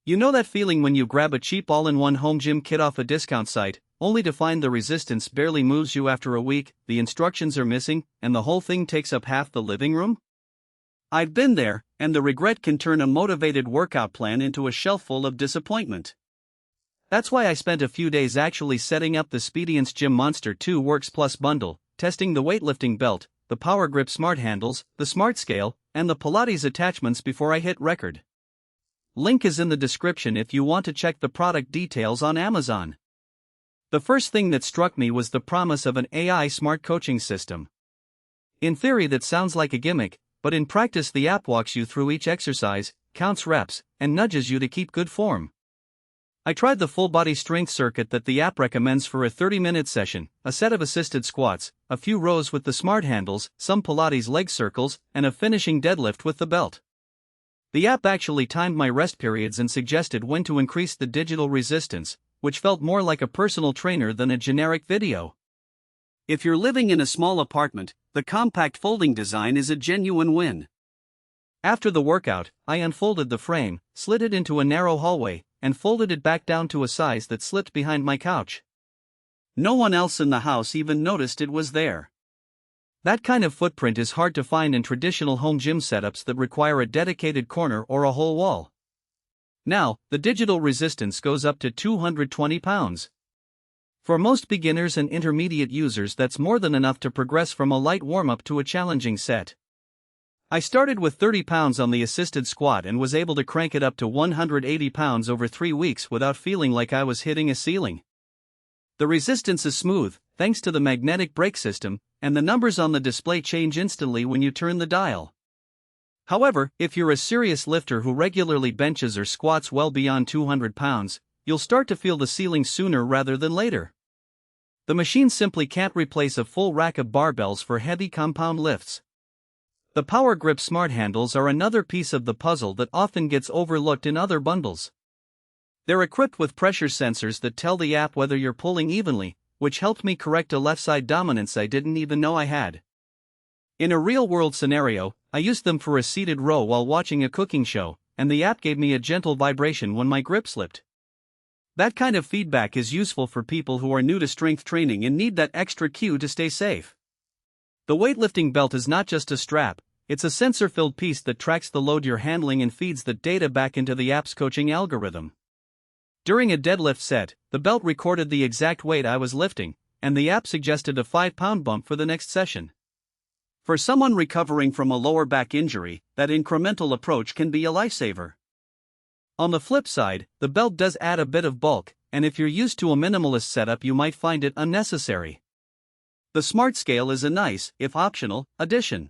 You know that feeling when you grab a cheap all-in-one home gym kit off a discount site, only to find the resistance barely moves you after a week, the instructions are missing, and the whole thing takes up half the living room? I've been there, and the regret can turn a motivated workout plan into a shelf full of disappointment. That's why I spent a few days actually setting up the Speediance Gym Monster 2 Works Plus bundle, testing the weightlifting belt, the PowerGrip smart handles, the smart scale, and the Pilates attachments before I hit record. Link is in the description if you want to check the product details on Amazon. The first thing that struck me was the promise of an AI smart coaching system. In theory that sounds like a gimmick, but in practice the app walks you through each exercise, counts reps, and nudges you to keep good form. I tried the full-body strength circuit that the app recommends for a 30-minute session, a set of assisted squats, a few rows with the smart handles, some Pilates leg circles, and a finishing deadlift with the belt. The app actually timed my rest periods and suggested when to increase the digital resistance, which felt more like a personal trainer than a generic video. If you're living in a small apartment, the compact folding design is a genuine win. After the workout, I unfolded the frame, slid it into a narrow hallway, and folded it back down to a size that slipped behind my couch. No one else in the house even noticed it was there. That kind of footprint is hard to find in traditional home gym setups that require a dedicated corner or a whole wall. Now, the digital resistance goes up to 220 pounds. For most beginners and intermediate users, that's more than enough to progress from a light warm-up to a challenging set. I started with 30 pounds on the assisted squat and was able to crank it up to 180 pounds over 3 weeks without feeling like I was hitting a ceiling. The resistance is smooth, thanks to the magnetic brake system, and the numbers on the display change instantly when you turn the dial. However, if you're a serious lifter who regularly benches or squats well beyond 200 pounds, you'll start to feel the ceiling sooner rather than later. The machine simply can't replace a full rack of barbells for heavy compound lifts. The PowerGrip smart handles are another piece of the puzzle that often gets overlooked in other bundles. They're equipped with pressure sensors that tell the app whether you're pulling evenly, which helped me correct a left-side dominance I didn't even know I had. In a real-world scenario, I used them for a seated row while watching a cooking show, and the app gave me a gentle vibration when my grip slipped. That kind of feedback is useful for people who are new to strength training and need that extra cue to stay safe. The weightlifting belt is not just a strap, it's a sensor-filled piece that tracks the load you're handling and feeds the data back into the app's coaching algorithm. During a deadlift set, the belt recorded the exact weight I was lifting, and the app suggested a 5-pound bump for the next session. For someone recovering from a lower back injury, that incremental approach can be a lifesaver. On the flip side, the belt does add a bit of bulk, and if you're used to a minimalist setup you might find it unnecessary. The Smart Scale is a nice, if optional, addition.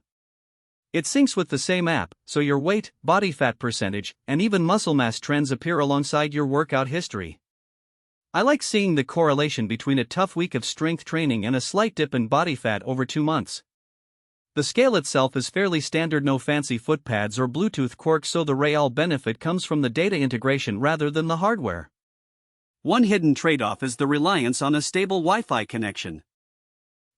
It syncs with the same app, so your weight, body fat percentage, and even muscle mass trends appear alongside your workout history. I like seeing the correlation between a tough week of strength training and a slight dip in body fat over 2 months. The scale itself is fairly standard, no fancy foot pads or Bluetooth quirks, so the real benefit comes from the data integration rather than the hardware. One hidden trade-off is the reliance on a stable Wi-Fi connection.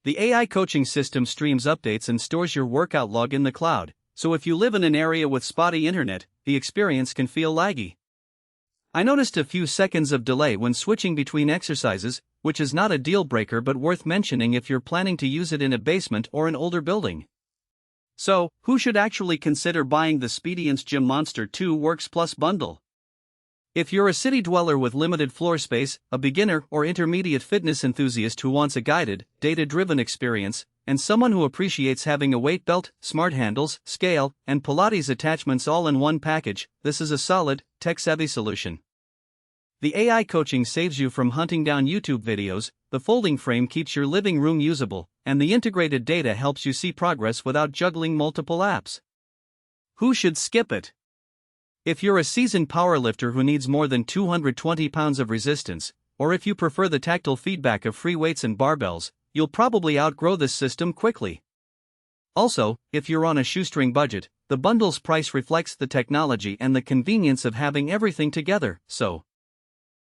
The AI coaching system streams updates and stores your workout log in the cloud, so if you live in an area with spotty internet, the experience can feel laggy. I noticed a few seconds of delay when switching between exercises, which is not a deal breaker but worth mentioning if you're planning to use it in a basement or an older building. So, who should actually consider buying the Speediance Gym Monster 2 Works Plus bundle? If you're a city dweller with limited floor space, a beginner or intermediate fitness enthusiast who wants a guided, data-driven experience, and someone who appreciates having a weight belt, smart handles, scale, and Pilates attachments all in one package, this is a solid, tech-savvy solution. The AI coaching saves you from hunting down YouTube videos, the folding frame keeps your living room usable, and the integrated data helps you see progress without juggling multiple apps. Who should skip it? If you're a seasoned powerlifter who needs more than 220 pounds of resistance, or if you prefer the tactile feedback of free weights and barbells, you'll probably outgrow this system quickly. Also, if you're on a shoestring budget, the bundle's price reflects the technology and the convenience of having everything together, so